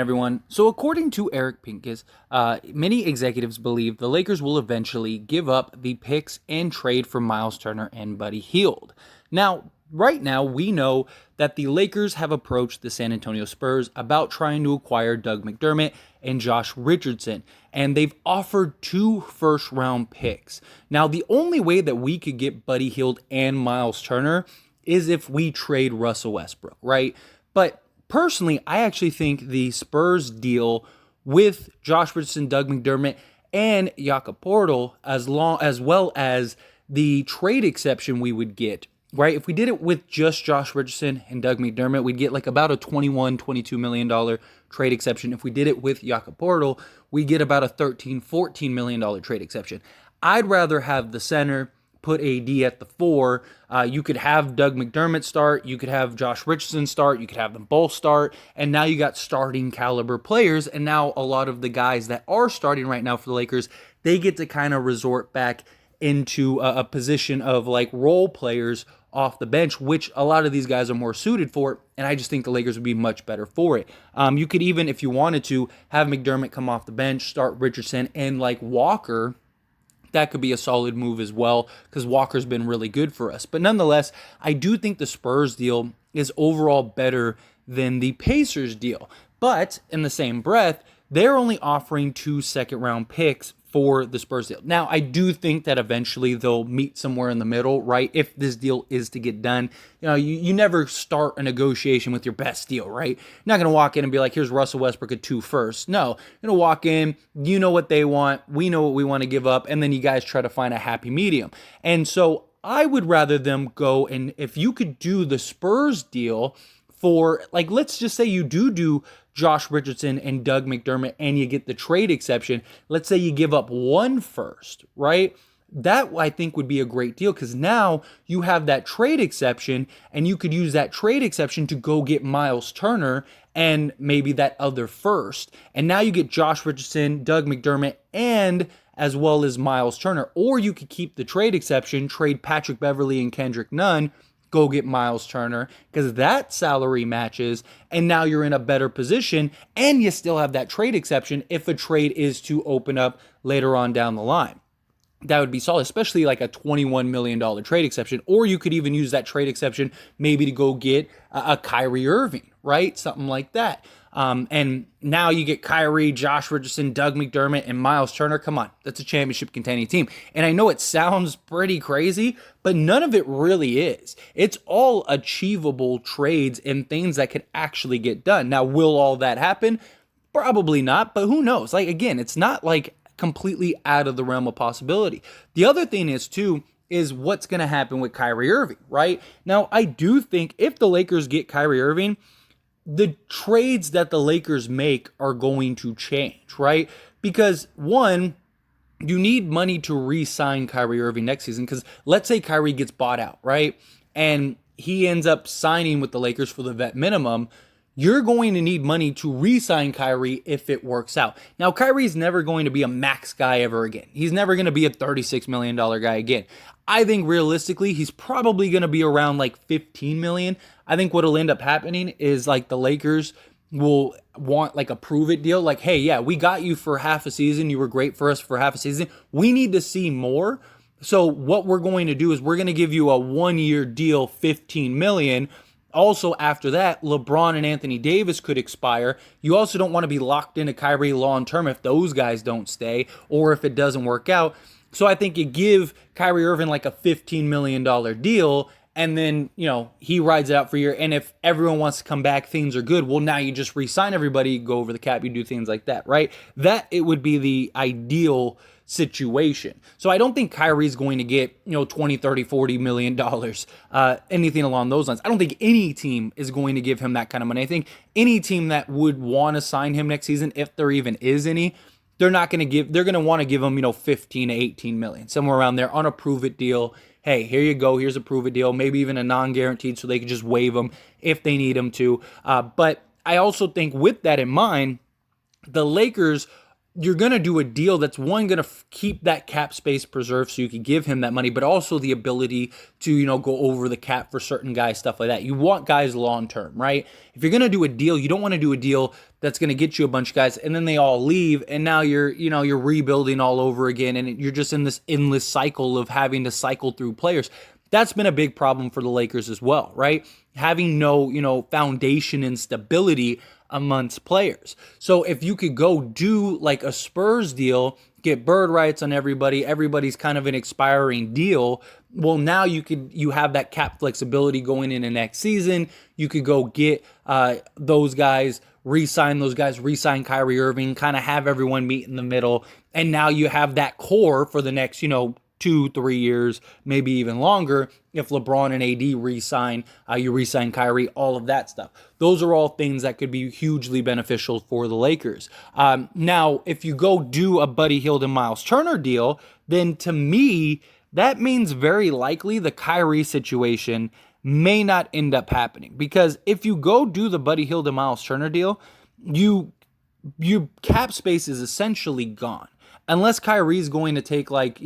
Everyone. So, according to Eric Pincus, many executives believe the Lakers will eventually give up the picks and trade for Miles Turner and Buddy Hield. Now, right now, we know that the Lakers have approached the San Antonio Spurs about trying to acquire Doug McDermott and Josh Richardson, and they've offered 2 first-round picks. Now, the only way that we could get Buddy Hield and Miles Turner is if we trade Russell Westbrook, right? But personally, I actually think the Spurs deal with Josh Richardson, Doug McDermott, and Jakob Poeltl, as well as the trade exception we would get, right? If we did it with just Josh Richardson and Doug McDermott, we'd get like about a $21-22 million trade exception. If we did it with Jakob Poeltl, we get about a $13-14 million trade exception. I'd rather have the center put AD at the 4. You could have Doug McDermott start. You could have Josh Richardson start. You could have them both start. And now you got starting caliber players. And now a lot of the guys that are starting right now for the Lakers, they get to kind of resort back into a position of like role players off the bench, which a lot of these guys are more suited for. And I just think the Lakers would be much better for it. You could even, if you wanted to, have McDermott come off the bench, start Richardson, and like Walker. That could be a solid move as well because Walker's been really good for us. But nonetheless, I do think the Spurs deal is overall better than the Pacers deal. But in the same breath, they're only offering 2 second-round picks for the Spurs deal. Now, I do think that eventually they'll meet somewhere in the middle, right? If this deal is to get done. You never start a negotiation with your best deal, right? You're not going to walk in and be like, here's Russell Westbrook at 2 first. No, you're going to walk in, you know what they want, we know what we want to give up, and then you guys try to find a happy medium. And so I would rather them go, and if you could do the Spurs deal for, like, let's just say you do Josh Richardson and Doug McDermott and you get the trade exception. Let's say you give up 1 first, right? That I think would be a great deal because now you have that trade exception and you could use that trade exception to go get Miles Turner and maybe that other first. And now you get Josh Richardson, Doug McDermott, and as well as Miles Turner. Or you could keep the trade exception, trade Patrick Beverley and Kendrick Nunn, go get Miles Turner because that salary matches and now you're in a better position and you still have that trade exception if a trade is to open up later on down the line. That would be solid, especially like a $21 million trade exception. Or you could even use that trade exception maybe to go get a Kyrie Irving, right? Something like that. And now you get Kyrie, Josh Richardson, Doug McDermott, and Miles Turner. Come on, that's a championship contending team. And I know it sounds pretty crazy, but none of it really is. It's all achievable trades and things that could actually get done. Now, will all that happen? Probably not, but who knows? Like, again, it's not like completely out of the realm of possibility. The other thing is, too, is what's going to happen with Kyrie Irving, right? Now, I do think if the Lakers get Kyrie Irving, the trades that the Lakers make are going to change, right? Because one, you need money to re-sign Kyrie Irving next season because let's say Kyrie gets bought out, right? And he ends up signing with the Lakers for the vet minimum. You're going to need money to re-sign Kyrie if it works out. Now, Kyrie's never going to be a max guy ever again. He's never going to be a $36 million guy again. I think realistically, he's probably going to be around like $15 million. I think what'll end up happening is like the Lakers will want like a prove it deal. Like, hey, yeah, we got you for half a season. You were great for us for half a season. We need to see more. So what we're going to do is we're going to give you a 1-year deal, $15 million. Also, after that, LeBron and Anthony Davis could expire. You also don't want to be locked into Kyrie long term if those guys don't stay or if it doesn't work out. So I think you give Kyrie Irving like a $15 million deal and then, he rides it out for a year. And if everyone wants to come back, things are good. Well, now you just re-sign everybody, go over the cap, you do things like that, right? That it would be the ideal situation. So I don't think Kyrie's going to get, $20, $30, $40 million, anything along those lines. I don't think any team is going to give him that kind of money. I think any team that would want to sign him next season, if there even is any, they're going to want to give him, 15 to 18 million, somewhere around there on a prove it deal. Hey, here you go. Here's a prove it deal, maybe even a non-guaranteed so they could just waive them if they need them to. But I also think with that in mind, the Lakers, you're going to do a deal that's going to keep that cap space preserved so you can give him that money, but also the ability to, go over the cap for certain guys, stuff like that. You want guys long-term, right? If you're going to do a deal, you don't want to do a deal that's going to get you a bunch of guys, and then they all leave, and now you're rebuilding all over again, and you're just in this endless cycle of having to cycle through players. That's been a big problem for the Lakers as well, right? Having no foundation and stability amongst players. So if you could go do like a Spurs deal, get bird rights on everybody's kind of an expiring deal. Well, now you have that cap flexibility going into next season. You could go get those guys, re-sign Kyrie Irving, kind of have everyone meet in the middle, and now you have that core for the next 2-3 years, maybe even longer. If LeBron and AD re-sign, you re-sign Kyrie, all of that stuff. Those are all things that could be hugely beneficial for the Lakers. Now, if you go do a Buddy Hield and Miles Turner deal, then to me, that means very likely the Kyrie situation may not end up happening. Because if you go do the Buddy Hield and Miles Turner deal, your cap space is essentially gone. Unless Kyrie's going to take like, a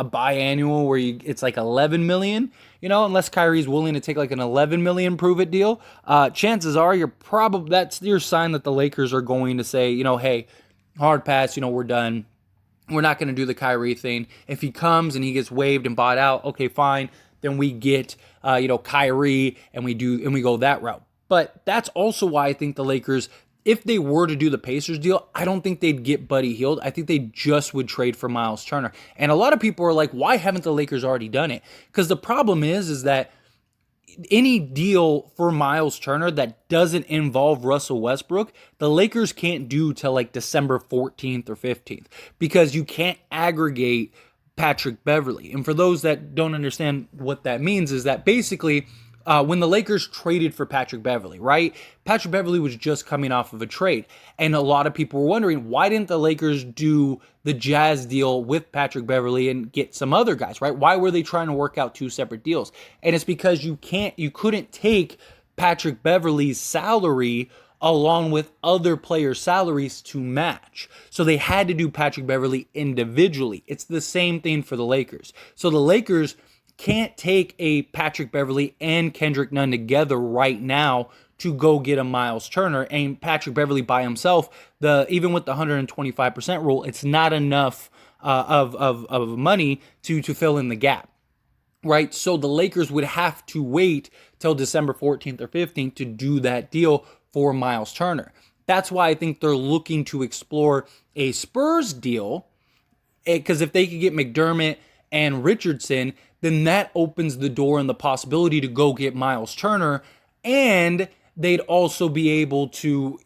biannual where it's like 11 million, unless Kyrie's willing to take like an 11 million prove it deal, chances are that's your sign that the Lakers are going to say, hey, hard pass, we're done. We're not going to do the Kyrie thing. If he comes and he gets waived and bought out, okay, fine. Then we get, Kyrie and we go that route. But that's also why I think the Lakers, if they were to do the Pacers deal, I don't think they'd get Buddy Hield. I think they just would trade for Miles Turner. And a lot of people are like, why haven't the Lakers already done it? Because the problem is that any deal for Miles Turner that doesn't involve Russell Westbrook, the Lakers can't do till like December 14th or 15th because you can't aggregate Patrick Beverley. And for those that don't understand what that means is that basically when the Lakers traded for Patrick Beverley, right? Patrick Beverley was just coming off of a trade. And a lot of people were wondering, why didn't the Lakers do the Jazz deal with Patrick Beverley and get some other guys, right? Why were they trying to work out two separate deals? And it's because you couldn't take Patrick Beverley's salary along with other players' salaries to match. So they had to do Patrick Beverley individually. It's the same thing for the Lakers. So the Lakers can't take a Patrick Beverley and Kendrick Nunn together right now to go get a Miles Turner. And Patrick Beverley by himself, even with the 125% rule, it's not enough of money to fill in the gap, right? So the Lakers would have to wait till December 14th or 15th to do that deal for Miles Turner. That's why I think they're looking to explore a Spurs deal, because if they could get McDermott and Richardson, then that opens the door and the possibility to go get Miles Turner, and they'd also be able to,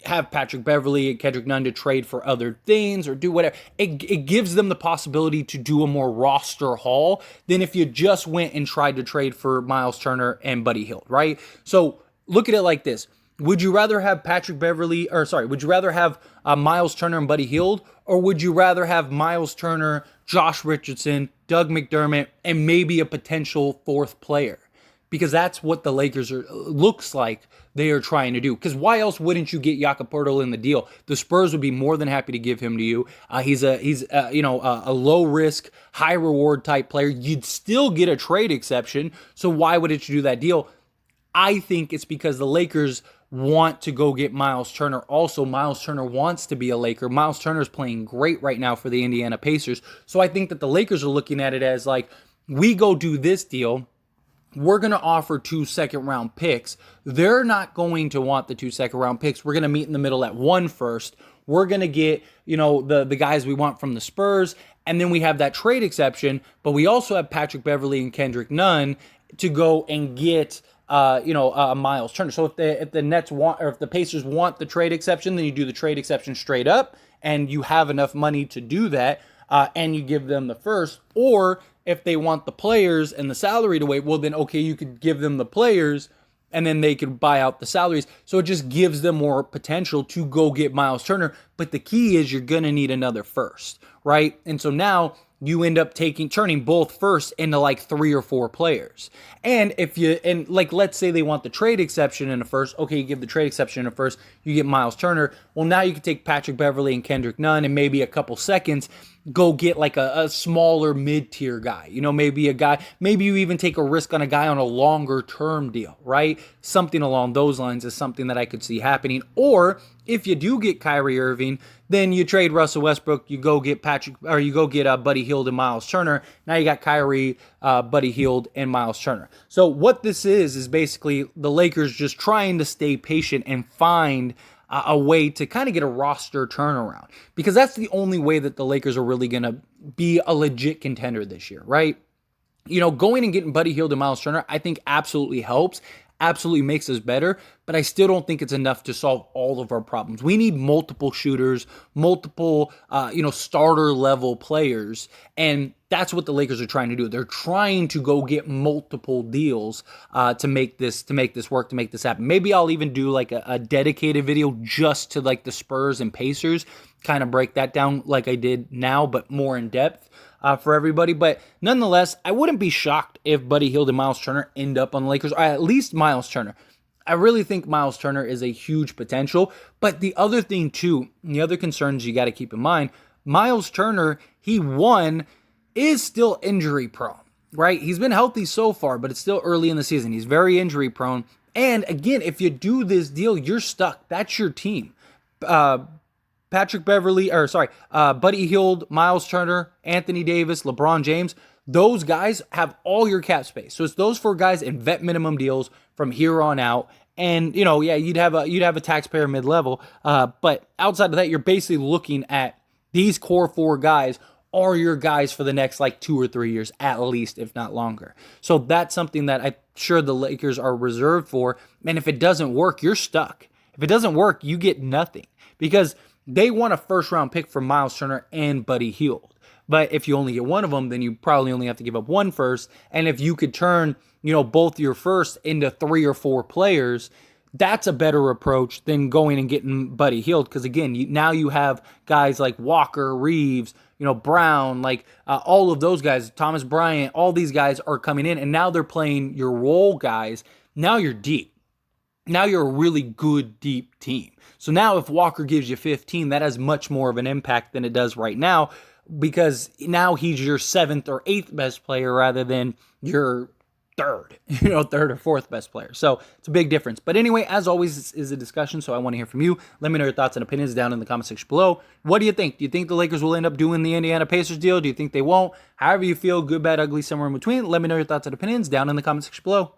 have Patrick Beverley and Kendrick Nunn to trade for other things or do whatever. It gives them the possibility to do a more roster haul than if you just went and tried to trade for Miles Turner and Buddy Hield, right? So look at it like this. Would you rather have would you rather have Miles Turner and Buddy Hield, or would you rather have Miles Turner, Josh Richardson, Doug McDermott, and maybe a potential fourth player? Because that's what the Lakers looks like they are trying to do. Because why else wouldn't you get Jakob Poeltl in the deal? The Spurs would be more than happy to give him to you. He's a low risk, high reward type player. You'd still get a trade exception. So why wouldn't you do that deal? I think it's because the Lakers want to go get Miles Turner. Also, Miles Turner wants to be a Laker. Miles Turner is playing great right now for the Indiana Pacers. So I think that the Lakers are looking at it as like, we go do this deal. We're going to offer 2 second-round picks. They're not going to want the 2 second-round picks. We're going to meet in the middle at 1 first. We're going to get, the guys we want from the Spurs. And then we have that trade exception. But we also have Patrick Beverley and Kendrick Nunn to go and get Miles Turner. So if the Nets want, or if the Pacers want the trade exception, then you do the trade exception straight up, and you have enough money to do that, and you give them the first. Or if they want the players and the salary to wait, well then okay, you could give them the players, and then they could buy out the salaries. So it just gives them more potential to go get Miles Turner. But the key is you're going to need another first, right? And so now you end up turning both first into like 3 or 4 players. And like, let's say they want the trade exception in the first, okay, you give the trade exception in the first, you get Miles Turner. Well, now you can take Patrick Beverley and Kendrick Nunn and maybe a couple seconds, go get like a smaller mid-tier guy, maybe a guy, maybe you even take a risk on a guy on a longer term deal, right? Something along those lines is something that I could see happening. Or if you do get Kyrie Irving, then you trade Russell Westbrook, you go get Buddy Hield and Miles Turner. Now you got Kyrie, Buddy Hield, and Miles Turner. So what this is basically the Lakers just trying to stay patient and find a way to kind of get a roster turnaround, because that's the only way that the Lakers are really going to be a legit contender this year, right? Going and getting Buddy Hield and Miles Turner, I think absolutely helps, absolutely makes us better, but I still don't think it's enough to solve all of our problems. We need multiple shooters, multiple, starter level players, and that's what the Lakers are trying to do. They're trying to go get multiple deals to make this work, to make this happen. Maybe I'll even do like a dedicated video just to like the Spurs and Pacers, kind of break that down like I did now, but more in depth. For everybody. But nonetheless, I wouldn't be shocked if Buddy Hield and Miles Turner end up on the Lakers, or at least Miles Turner. I really think Miles Turner is a huge potential. But the other thing too, the other concerns you got to keep in mind, Miles Turner, is still injury prone, right? He's been healthy so far, but it's still early in the season. He's very injury prone. And again, if you do this deal, you're stuck. That's your team. Buddy Hield, Miles Turner, Anthony Davis, LeBron James, those guys have all your cap space. So it's those 4 guys in vet minimum deals from here on out. And, you'd have a taxpayer mid-level. But outside of that, you're basically looking at these core 4 guys are your guys for the next like 2 or 3 years, at least, if not longer. So that's something that I'm sure the Lakers are reserved for. And if it doesn't work, you're stuck. If it doesn't work, you get nothing, because they want a first-round pick for Miles Turner and Buddy Hield. But if you only get one of them, then you probably only have to give up one first. And if you could turn, both your first into 3 or 4 players, that's a better approach than going and getting Buddy Hield. Because again, now you have guys like Walker, Reeves, Brown, like all of those guys, Thomas Bryant, all these guys are coming in, and now they're playing your role guys. Now you're deep. Now you're a really good, deep team. So now if Walker gives you 15, that has much more of an impact than it does right now, because now he's your 7th or 8th best player rather than your third or 4th best player. So it's a big difference. But anyway, as always, this is a discussion, so I want to hear from you. Let me know your thoughts and opinions down in the comment section below. What do you think? Do you think the Lakers will end up doing the Indiana Pacers deal? Do you think they won't? However you feel, good, bad, ugly, somewhere in between. Let me know your thoughts and opinions down in the comment section below.